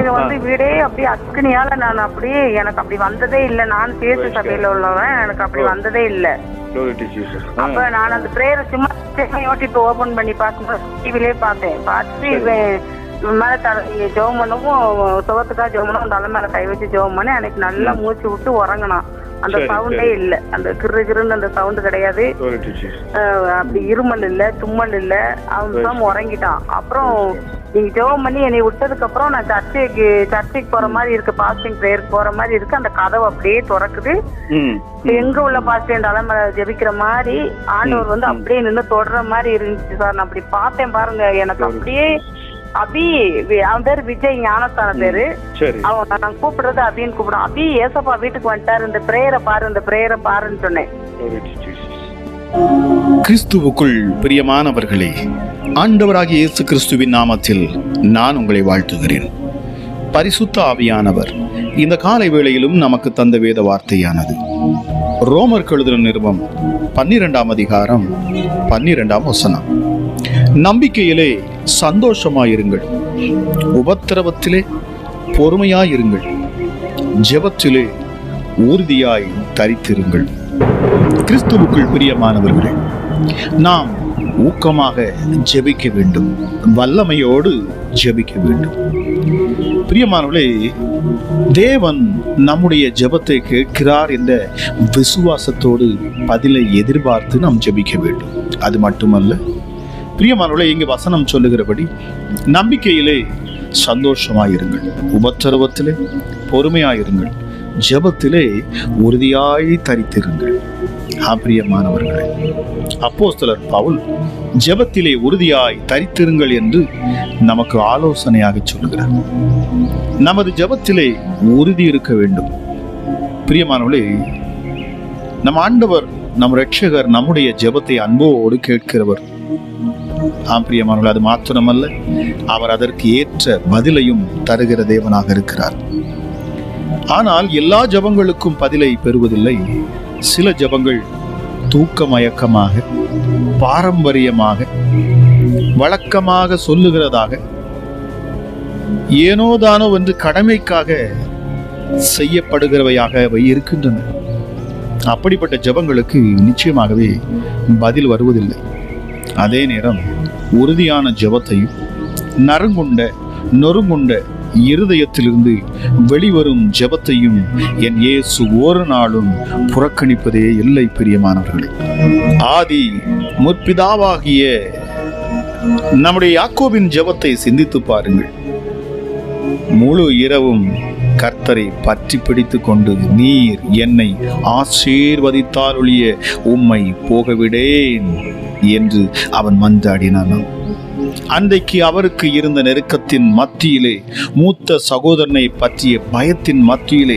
எனக்கு வந்து வீடே அப்படியே அக்னியால நான் அப்படியே எனக்கு அப்படி வந்ததே இல்லை. நான் பேசு சபையில உள்ளவன், எனக்கு அப்படி வந்ததே இல்லை. அப்ப நான் அந்த பிரேயரை சும்மா யூடியூப் ஓபன் பண்ணி பார்க்கும்போது டிவிலே பார்த்தேன். பார்த்துட்டு இவன் மேல ஜெபம் பண்ணவும் சுகத்துக்காக ஜெபம் பண்ணவும் தலை மேல கை வச்சு ஜெபம் பண்ணி அன்னைக்கு நல்லா மூச்சு விட்டு உறங்கினான். அந்த சவுண்டே இல்ல, அந்த கிருன்னு அந்த சவுண்டு கிடையாது, அப்படி இருமல் இல்ல, தும்மல் இல்ல, அவன் உறங்கிட்டான். அப்புறம் நீங்க ஜெபம் பண்ணி என்னை விட்டதுக்கு அப்புறம் நான் சர்ச்சைக்கு போற மாதிரி இருக்கு, பாஸ்டிங் பிரேயருக்கு போற மாதிரி இருக்கு. அந்த கதவு அப்படியே திறக்குது. எங்க உள்ள பாஸ்டிங் தலைமை ஜெபிக்கிற மாதிரி ஆண்டவர் வந்து அப்படியே நின்று தொடர மாதிரி இருந்துச்சு சார். நான் அப்படி பார்த்தேன் பாருங்க. எனக்கு அப்படியே அபி, அவன் பேரு விஜய், ஞானஸ்தான பேரு. அவன் நான் கூப்பிடுறது அபின்னு கூப்பிடுறான். அபி ஏசப்பா வீட்டுக்கு வந்துட்டாரு, இந்த பிரேயரை பாரு, இந்த பிரேயரை பாருன்னு சொன்னேன். கிறிஸ்துவுக்குள் பிரியமானவர்களே, ஆண்டவராகிய இயேசு கிறிஸ்துவின் நாமத்தில் நான் உங்களை வாழ்த்துகிறேன். பரிசுத்த ஆவியானவர் இந்த காலை வேளையிலும் நமக்கு தந்த வேத வார்த்தையானது ரோமர் எழுதின நிருபம் 12ஆம் அதிகாரம் 12ஆம் வசனம். நம்பிக்கையிலே சந்தோஷமாயிருங்கள், உபத்திரவத்திலே பொறுமையாயிருங்கள், ஜெபத்திலே உறுதியாய் தரித்திருங்கள். கிறிஸ்துவுக்குள் பிரியமானவர்களே, நாம் ஊக்கமாக ஜெபிக்க வேண்டும், வல்லமையோடு ஜெபிக்க வேண்டும். பிரியமானவர்களே, தேவன் நம்முடைய ஜெபத்தை கேட்கிறார் என்ற விசுவாசத்தோடு பதிலை எதிர்பார்த்து நாம் ஜெபிக்க வேண்டும். அது மட்டுமல்ல பிரியமானவர்களே, இங்கு வசனம் சொல்லுகிறபடி நம்பிக்கையிலே சந்தோஷமாயிருங்கள், உபத்திரவத்திலே பொறுமையாயிருங்கள், ஜெபத்திலே உறுதியாய் தரித்திருங்கள். பிரியமானவர்களே, அப்போஸ்தலர் பவுல் ஜெபத்திலே உறுதியாய் தரித்திருங்கள் என்று நமக்கு ஆலோசனையாக சொல்லுகிறார். நமது ஜெபத்திலே உறுதி இருக்க வேண்டும். பிரியமானவர்களே, நம் ஆண்டவர், நம் இரட்சகர் நம்முடைய ஜெபத்தை அன்போடு கேட்கிறவர். பிரியமானவர்களே, அது மாத்திரமல்ல, அவர் அதற்கு ஏற்ற பதிலையும் தருகிற தேவனாக இருக்கிறார். ஆனால் எல்லா ஜெபங்களுக்கும் பதிலை பெறுவதில்லை. சில ஜெபங்கள் தூக்க மயக்கமாக, பாரம்பரியமாக, வழக்கமாக சொல்லுகிறதாக, ஏனோதானோ என்று கடமைக்காக செய்யப்படுகிறவையாக இருக்கின்றன. அப்படிப்பட்ட ஜெபங்களுக்கு நிச்சயமாகவே பதில் வருவதில்லை. அதே நேரம் உறுதியான ஜெபத்தையும் நொறுங்குண்ட இருதயத்திலிருந்து வெளிவரும் ஜெபத்தையும் என் இயேசு ஒரு நாளும் புறக்கணிப்பதே இல்லை. பிரியமானவர்களே, ஆதி முற்பிதாவாகிய நம்முடைய யாக்கோபின் ஜெபத்தை சிந்தித்து பாருங்கள். முழு இரவும் கர்த்தரை பற்றி பிடித்து கொண்டு, நீர் என்னை ஆசீர்வதித்தால் ஒழிய உம்மை போகவிடேன் என்று அவன் மன்றாடினான். அன்றைக்கு அவருக்கு இருந்த நெருக்கத்தின் மத்தியிலே, மூத்த சகோதரனை பற்றிய பயத்தின் மத்தியிலே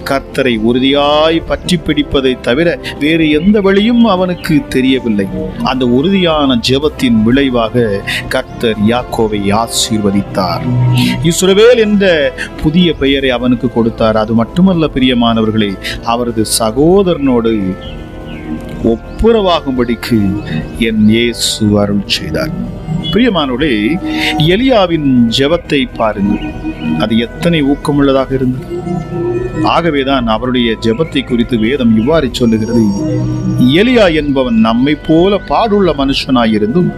கர்த்தரை உறுதியாய் பற்றி பிடிப்பதை தவிர வேறு எந்த வழியும் அவனுக்கு தெரியவில்லை. அந்த உறுதியான ஜெபத்தின் விளைவாக கர்த்தர் யாக்கோவை ஆசீர்வதித்தார். இஸ்ரவேல் என்ற புதிய பெயரை அவனுக்கு கொடுத்தார். அது மட்டுமல்ல பிரியமானவர்களே, அவரது சகோதரனோடு ஒப்புரவாகும்படிக்கு என் இயேசு அருள் செய்தார். பிரியமானவர்களே, எலியாவின் ஜெபத்தை பாருங்கள், அது எத்தனை ஊக்கமுள்ளதாக இருந்தது. ஆகவேதான் அவருடைய ஜெபத்தை குறித்து வேதம் இவ்வாறு சொல்லுகிறது: எலியா என்பவன் நம்மை போல பாடுள்ள மனுஷனாயிருந்தும்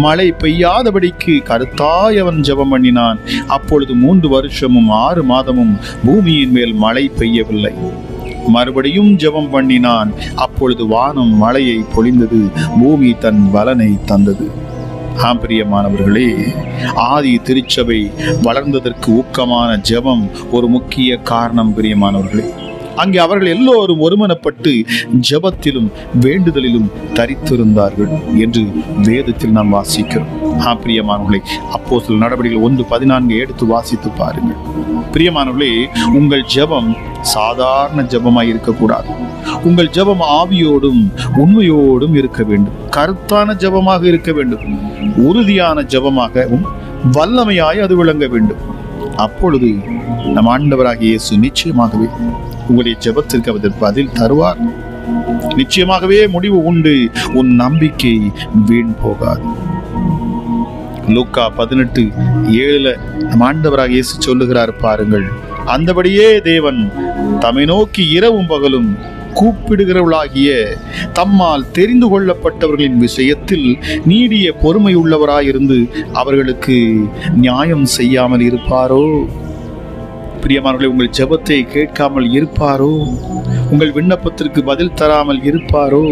மழை பெய்யாதபடிக்கு கருத்தாய் அவன் ஜெபம் பண்ணினான். அப்பொழுது 3 வருஷமும் 6 மாதமும் பூமியின் மேல் மழை பெய்யவில்லை. மறுபடியும் ஜெபம் பண்ணினான். அப்பொழுது வானம் மழையை பொழிந்தது, பூமி தன் பலனை தந்தது. பிரியமானவர்களே, ஆதி திருச்சபை வளர்ந்ததற்கு ஊக்கமான ஜெபம் ஒரு முக்கிய காரணம். பிரியமானவர்களே, அங்கே அவர்கள் எல்லோரும் ஒருமனப்பட்டு ஜெபத்திலும் வேண்டுதலிலும் தரித்திருந்தார்கள் என்று வேதத்தில் நாம் வாசிக்கிறோம். பிரியமானவர்களே, அப்போஸ்தலர் நடவடிக்கைகள் 1:14 எடுத்து வாசித்து பாருங்கள். பிரியமானவர்களே, உங்கள் ஜெபம் சாதாரண ஜெபமாய் இருக்கக்கூடாது. உங்கள் ஜெபம் ஆவியோடும் உண்மையோடும் இருக்க வேண்டும். கருத்தான ஜெபமாக இருக்க வேண்டும். உறுதியான ஜெபமாகவும் வல்லமையாய் அது விளங்க வேண்டும். அப்பொழுது நம் ஆண்டவராகிய இயேசு நிச்சயமாகவே உங்களுடைய ஜெபத்திற்கு அவர் பதில் தருவார். நிச்சயமாகவே முடிவு உண்டு. உன் நம்பிக்கை வீண் போகாது. லூக்கா 18:7 நம் ஆண்டவராக இயேசு சொல்லுகிறார் பாருங்கள், அந்தபடியே தேவன் தம்மை நோக்கி இரவும் பகலும் கூப்பிடுகிறவர்களாகிய தம்மால் தெரிந்து கொள்ளப்பட்டவர்களின் விஷயத்தில் நீடிய பொறுமை உள்ளவராயிருந்து அவர்களுக்கு நியாயம் செய்யாமல் இருப்பாரோ? பிரியமானவர்களே, உங்கள் ஜெபத்தை கேட்காமல் இருப்பாரோ? உங்கள் விண்ணப்பத்திற்கு பதில் தராமல் இருப்பாரோ?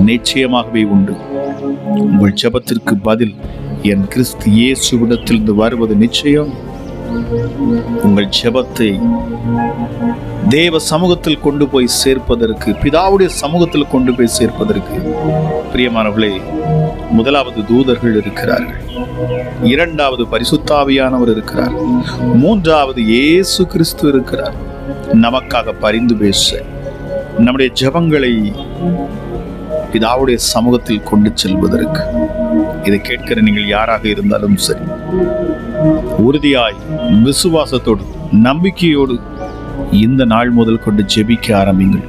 நிச்சயமாகவே உண்டு. உங்கள் ஜெபத்திற்கு பதில் என் கிறிஸ்து இயேசுவிடத்திலிருந்து வருவது நிச்சயம். உங்கள் ஜெபத்தை தேவ சமூகத்தில் கொண்டு போய் சேர்ப்பதற்கு, பிதாவுடைய சமூகத்தில் கொண்டு போய் சேர்ப்பதற்கு பிரியமானவர்களே, முதலாவது தூதர்கள் இருக்கிறார்கள், இரண்டாவது பரிசுத்த ஆவியானவர் இருக்கிறார், மூன்றாவது இயேசு கிறிஸ்து இருக்கிறார். நமக்காக பரிந்து பேச, நம்முடைய ஜெபங்களை பிதாவுடைய சமூகத்தில் கொண்டு செல்வதற்கு. இதை கேட்கிற நீங்கள் யாராக இருந்தாலும் சரி, உறுதியாய் விசுவாசத்தோடு நம்பிக்கையோடு இந்த நாள் முதல் கொண்டு ஜெபிக்க ஆரம்பிங்கள்.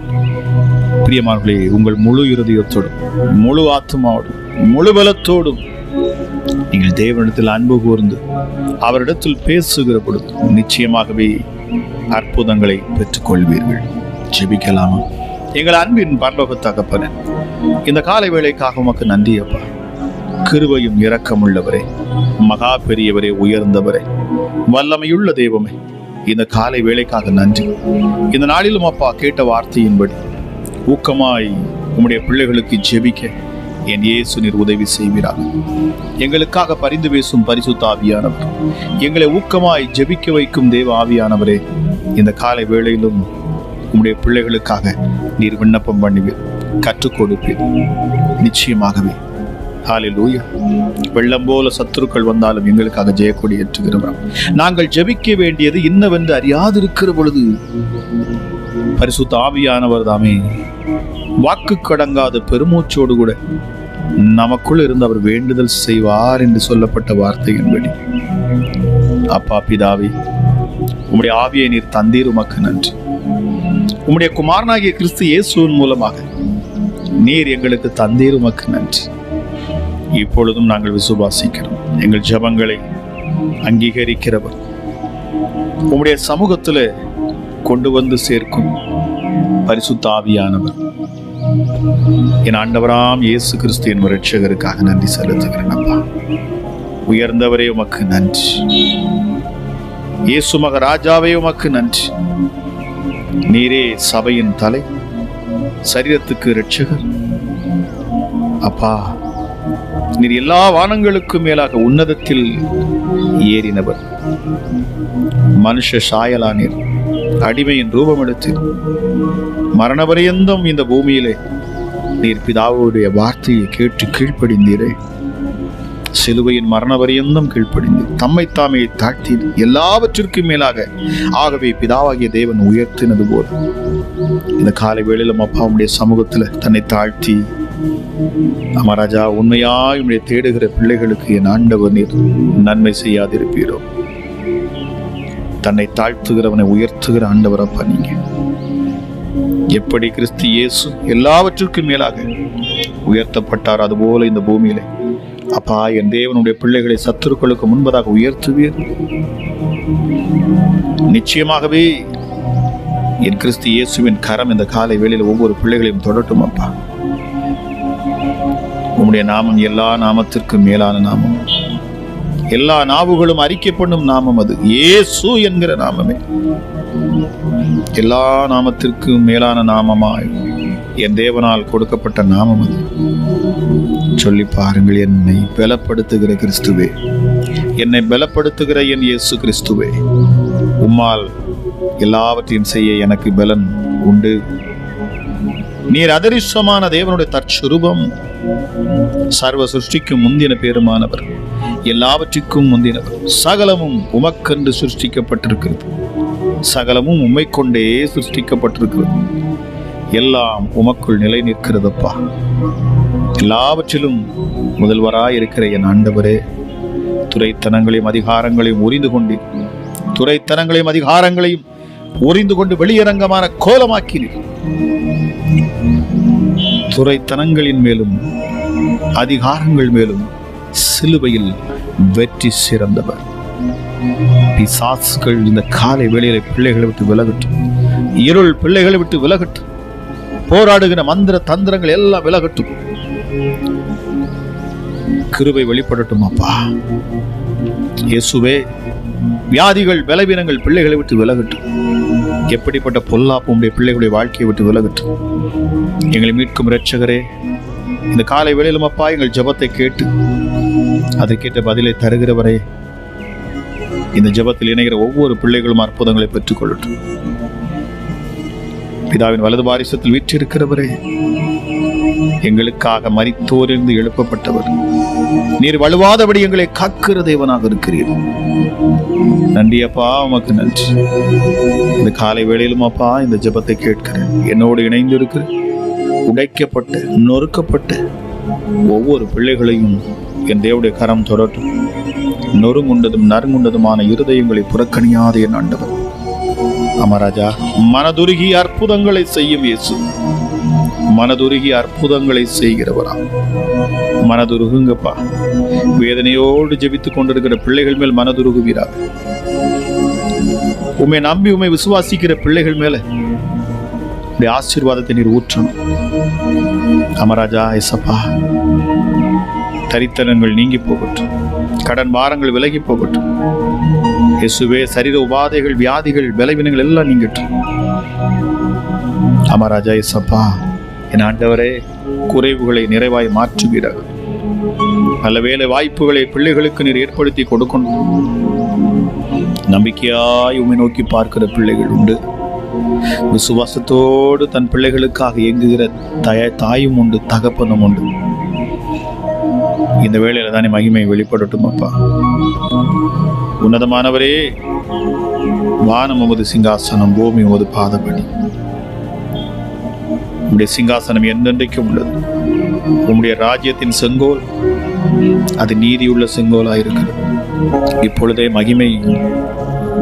பிரியமானவர்களே, உங்கள் முழு இருதயத்தோடும் முழு ஆத்மாவோடும் முழு பலத்தோடும் நீங்கள் தேவனிடத்தில் அன்பு கூர்ந்து அவரிடத்தில் பேசுகிற பொழுது நிச்சயமாகவே அற்புதங்களை பெற்றுக்கொள்வீர்கள். ஜெபிக்கலாமா? எங்கள் அன்பின் பரலோக தகப்பனே, இந்த காலை வேளைக்காக உமக்கு நன்றி அப்பா. கிருபையும் இரக்கமுள்ளவரே, மகா பெரியவரே, உயர்ந்தவரே, வல்லமையுள்ள தெய்வமே, இந்த காலை வேளைக்காக நன்றி. இந்த நாளிலும் அப்பா கேட்ட வார்த்தையின்படி ஊக்கமாய் உம்முடைய பிள்ளைகளுக்கு ஜெபிக்க என் இயேசு நீர் உதவி செய்வீராக. எங்களுக்காக பரிந்து பேசும் பரிசுத்த ஆவியானவர், எங்களை ஊக்கமாய் ஜெபிக்க வைக்கும் தேவ ஆவியானவரே, இந்த காலை வேளையிலும் உம்முடைய பிள்ளைகளுக்காக நீர் விண்ணப்பம் பண்ணுவீர், கற்றுக் கொடுப்பீர். நிச்சயமாகவே ஹல்லேலூயா. வெள்ளம் போல சத்துருக்கள் வந்தாலும் எங்களுக்காக ஜெயக்கொடி ஏற்றுகிறவராம். நாங்கள் ஜெபிக்க வேண்டியது இன்னவென்று அறியாதிருக்கிற பொழுது பரிசுத்த ஆவியானவர் தாமே வாக்கு கடங்காத பெருமூச்சோடு கூட நமக்குள் இருந்து அவர் வேண்டுதல் செய்வார் என்று சொல்லப்பட்ட வார்த்தையின்படி அப்பா பிதாவே, உம்முடைய ஆவியை நீர் தந்தீர், உமக்கு நன்றி. உம்முடைய குமாரனாகிய கிறிஸ்து இயேசுவின் மூலமாக நீர் எங்களுக்கு தந்தீர், உமக்கு நன்றி. இப்பொழுதும் நாங்கள் விசுவாசிக்கிறோம். எங்கள் ஜெபங்களை அங்கீகரிக்கிறவர், உம்முடைய சமூகத்தில் கொண்டு வந்து சேர்க்கும் பரிசுத்த ஆவியானவர், என் ஆண்டவராம் இயேசு கிறிஸ்து என் இரட்சகருக்காக நன்றி செலுத்துகிறேன் அப்பா. உயர்ந்தவரே உமக்கு நன்றி. இயேசு மகராஜாவே உமக்கு நன்றி. நீரே சபையின் தலை, சரீரத்துக்கு இரட்சகர் அப்பா. நீர் எல்லா வானங்களுக்கும் மேலாக உன்னதத்தில் ஏறினவர். மனுஷ சாயலானீர், அடிமையின் ரூபம் எடுத்து மரண பரியந்தம் இந்த பூமியிலே நீர் பிதாவுடைய வார்த்தையை கேட்டு கீழ்ப்படிந்தீரே. சிலுவையின் மரண பரியந்தம் கீழ்ப்படிந்து தம்மை தாமே தாழ்த்தி எல்லாவற்றிற்கும் மேலாக ஆகவே பிதாவாகிய தேவன் உயர்த்தினது போல இந்த காலை வேளையிலும் அப்பாவுடைய சமூகத்தில் தன்னை தாழ்த்தி, அமராஜா உண்மையாய் உம்முடைய தேடுகிற பிள்ளைகளுக்கு என் ஆண்டவர் நீர் நன்மை செய்யாதிருப்பீரோ? தன்னை தாழ்த்துகிறவனை உயர்த்துகிற ஆண்டவர் அப்பா. நீங்க எப்படி கிறிஸ்து இயேசு எல்லாவற்றிற்கும் மேலாக உயர்த்தப்பட்டார், அதுபோல இந்த பூமியிலே அப்பா என் தேவனுடைய பிள்ளைகளை சத்துருக்களுக்கு முன்பதாக உயர்த்துவீர். நிச்சயமாகவே என் கிறிஸ்து இயேசுவின் கரம் இந்த காலை வேளையில் ஒவ்வொரு பிள்ளைகளையும் தொடட்டும் அப்பா. உம்முடைய நாமம் எல்லா நாமத்திற்கும் மேலான நாமம், எல்லா நாவுகளும் அறிக்கை பண்ணும் நாமம் அது இயேசு என்கிற நாமமே. எல்லா நாமத்திற்கும் மேலான நாமமாய் என் தேவனால் கொடுக்கப்பட்ட நாமம் அது. சொல்லி பாருங்கள், என்னை பலப்படுத்துகிற கிறிஸ்துவே, என்னை பலப்படுத்துகிற என் இயேசு கிறிஸ்துவே, உம்மால் எல்லாவற்றையும் செய்ய எனக்கு பலன் உண்டு. நீர் அதரிசமான தேவனுடைய தற்சுரூபம், சர்வ சிருஷ்டிக்கும் முந்தின பேருமானவர், எல்லாவற்றிற்கும் முந்தினவர். சகலமும் உமக்கென்று சிருஷ்டிக்கப்பட்டிருக்கிறது, சகலமும் உம்மை கொண்டே சிருஷ்டிக்கப்பட்டிருக்கிறது. எல்லாம் உமக்குள் நிலை நிற்கிறதப்பா. எல்லாவற்றிலும் முதல்வராய் இருக்கிற என் ஆண்டவரே, துரைத்தனங்களையும் அதிகாரங்களையும் உரிந்து கொண்டு, துரைத்தனங்களையும் அதிகாரங்களையும் உரிந்து கொண்டு வெளியரங்கமான கோலமாக்கினீர். துரைத்தனங்களின் மேலும் அதிகாரங்கள் மேலும் சிலுவையில் வெற்றி சிறந்தவர். பிசாசுகள் இந்த காலை வேளையில பிள்ளைகளை விட்டு விலகட்டும். இருள் பிள்ளைகளை விட்டு விலகட்டும். போராடுகிற மந்திர தந்திரங்கள் எல்லாம் விலகட்டும். கிருபை வெளிப்படட்டும் அப்பா. இயேசுவே, வியாதிகள் பலவீனங்கள் பிள்ளைகளை விட்டு விலகட்டும். எப்படிப்பட்ட பொல்லாப்பு உடைய பிள்ளைகளுடைய வாழ்க்கையை விட்டு விலகட்டும். எங்களை மீட்கும் இரட்சகரே, இந்த காலை வேளையிலும் அப்பா எங்கள் ஜெபத்தை கேட்டு அதற்கேற்ற பதிலை தருகிறவரே, இந்த ஜெபத்தில் இணைகிற ஒவ்வொரு பிள்ளைகளும் அற்புதங்களை பெற்றுக் கொள்ளட்டும். பிதாவின் வலது பாரிசத்தில் வீற்றிருக்கிறவரே, எங்களுக்காக மரித்தோரிலிருந்து எழுப்பப்பட்டவர், நீர் வலுவாதபடி எங்களை காக்கிற தேவனாக இருக்கிறீர். நன்றி அப்பா, உமக்கு நன்றி. இந்த காலை வேளையிலும் அப்பா இந்த ஜெபத்தை கேட்கிறேன். என்னோடு இணைந்து இருக்கிற உடைக்கப்பட்ட நொறுக்கப்பட்ட ஒவ்வொரு பிள்ளைகளையும் என் தேவனுடைய கரம் தொடட்டும். நொறுங்குண்டதும் நறுங்குண்டதுமான இருதயங்களை புறக்கணியாத என் ஆண்டவர். அமராஜா, மனதுருகி அற்புதங்களை செய்யும் இயேசு, மனதுருகி அற்புதங்களை செய்கிறவரா. மனதுருகுங்கப்பா. வேதனையோடு ஜெபித்துக் கொண்டிருக்கிற பிள்ளைகள் மேல் மனதுருகுவீராக. உம்மை நம்பி உம்மை விசுவாசிக்கிற பிள்ளைகள் மேல ஆசீர்வாதத்தை நீர் ஊற்றணும். அமராஜா இயேசப்பா, தரித்தனங்கள் நீங்கி போகட்டும். கடன் பாரங்கள் விலகி போகட்டும். இயேசுவே, சரீர உபாதைகள் வியாதிகள் பலவீனங்கள் எல்லாம் நீங்கட்டும். அமராஜா இயேசப்பா, என் ஆண்டவரே, குறைவுகளை நிறைவாய் மாற்றுவீராக. நல்ல வேலை வாய்ப்புகளை பிள்ளைகளுக்கு நீர் ஏற்படுத்தி கொடுக்கணும். நம்பிக்கையாய் உம்மை நோக்கி பார்க்கிற பிள்ளைகள் உண்டு. விசுவாசத்தோடு தன் பிள்ளைகளுக்காக இயங்குகிற தாயும் உண்டு, தகப்பனும் உண்டு. இந்த வேளையில தானே மகிமை வெளிப்படட்டும் அப்பா. உன்னதமானவரே, வானம் உமது சிங்காசனம், பூமி உமது பாதபடி. உம்முடைய சிங்காசனம் என்றென்றைக்கும் உள்ளது. உம்முடைய ராஜ்யத்தின் செங்கோல் அது நீதியுள்ள செங்கோலாயிருக்கிறது. இப்பொழுதே மகிமை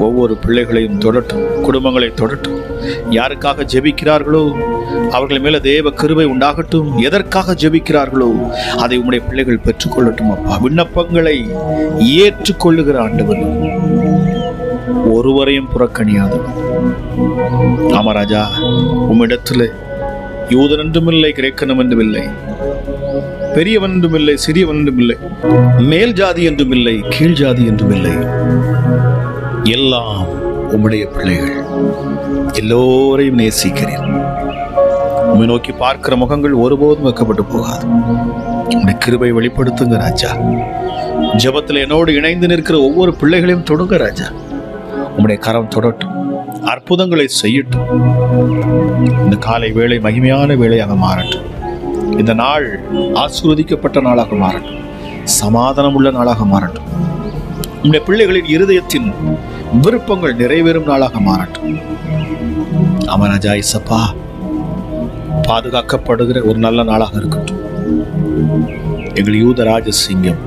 ஒவ்வொரு பிள்ளைகளையும் தொடட்டும், குடும்பங்களை தொடட்டும். யாருக்காக ஜெபிக்கிறார்களோ அவர்கள் மேல தேவ கிருபை உண்டாகட்டும். எதற்காக ஜெபிக்கிறார்களோ அதை உம்முடைய பிள்ளைகள் பெற்றுக்கொள்ளட்டும் அப்பா. விண்ணப்பங்களை ஏற்றுக்கொள்ளுகிற ஆண்டவர், ஒருவரையும் புறக்கணியாதவர். ஆமராஜா, உம்மிடத்துல யூதன் என்றும் இல்லை, கிரேக்கனும் என்றும் இல்லை, பெரியவன் என்றும் இல்லை, சிறியவன் என்றும் இல்லை, மேல் ஜாதி என்றும் இல்லை, கீழ் ஜாதி என்றும் இல்லை. எல்லாம் உம்முடைய பிள்ளைகள். எல்லோரையும் நேசிக்கிறேன். உம்மை நோக்கி பார்க்கிற முகங்கள் ஒருபோதும் வைக்கப்பட்டு போகாது. உம்முடைய கிருபை வெளிப்படுத்துங்க ராஜா. ஜெபத்தில் என்னோடு இணைந்து நிற்கிற ஒவ்வொரு பிள்ளைகளையும் தொடுங்க ராஜா. உம்முடைய கரம் தொடட்டும், அற்புதங்களை செய்யட்டும். இந்த காலை வேளை மகிமையான வேளையாக மாறட்டும். இந்த நாள் ஆசீர்வதிக்கப்பட்ட நாளாக மாறட்டும். சமாதானம் உள்ள நாளாக மாறட்டும். உம்முடைய பிள்ளைகளின் இருதயத்தின் விருப்பங்கள் நிறைவேறும் நாளாக மாறட்டும். அமராஜா இயேசப்பா, பாதுகாக்கப்படுகிற ஒரு நல்ல நாளாக இருக்கட்டும். எங்கள் யூத ராஜசிங்கம்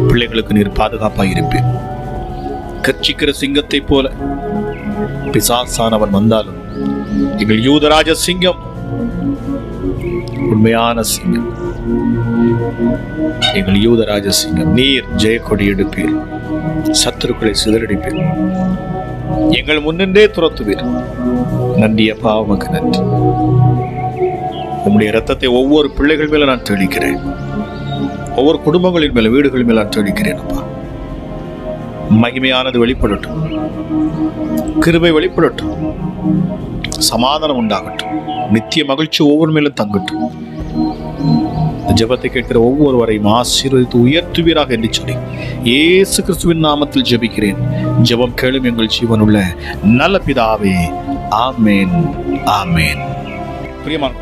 பிள்ளைகளுக்கு நீர் பாதுகாப்பாக இருப்பேன். கர்ச்சிக்கிற சிங்கத்தை போல பிசாசானவன் வந்தாலும் எங்கள் யூதராஜ சிங்கம் உண்மையான சிங்கம். எங்கள் யூதராஜ சிங்கம், நீர் ஜெயக்கொடி எடுப்பீர், சத்துருக்களை சிதறடிப்பீர், எங்கள் முன்னின்றே துரத்துவீர். நன்றி அப்பா, உமக்கு நன்றி. உம்முடைய இரத்தத்தை ஒவ்வொரு பிள்ளைகள் மேல நான் தெளிக்கிறேன். ஒவ்வொரு குடும்பங்களின் மேல, வீடுகளின் மேல நான் தெளிக்கிறேன் அப்பா. மகிமையானது வெளிப்படட்டும், கிருபை வெளிப்படட்டும், சமாதானம் உண்டாகட்டும், நித்திய மகிழ்ச்சி ஒவ்வொரு மேலும் தங்கட்டும். ஜெபத்தை கேட்கிற ஒவ்வொருவரையும் ஆசீர்வதித்து உயர்த்துவீராக என்று சொல்லி இயேசு கிறிஸ்துவின் நாமத்தில் ஜெபிக்கிறேன். ஜெபம் கேளும் எங்கள் ஜீவனுள்ள நல்ல பிதாவே. ஆமேன், ஆமேன். பிரியமான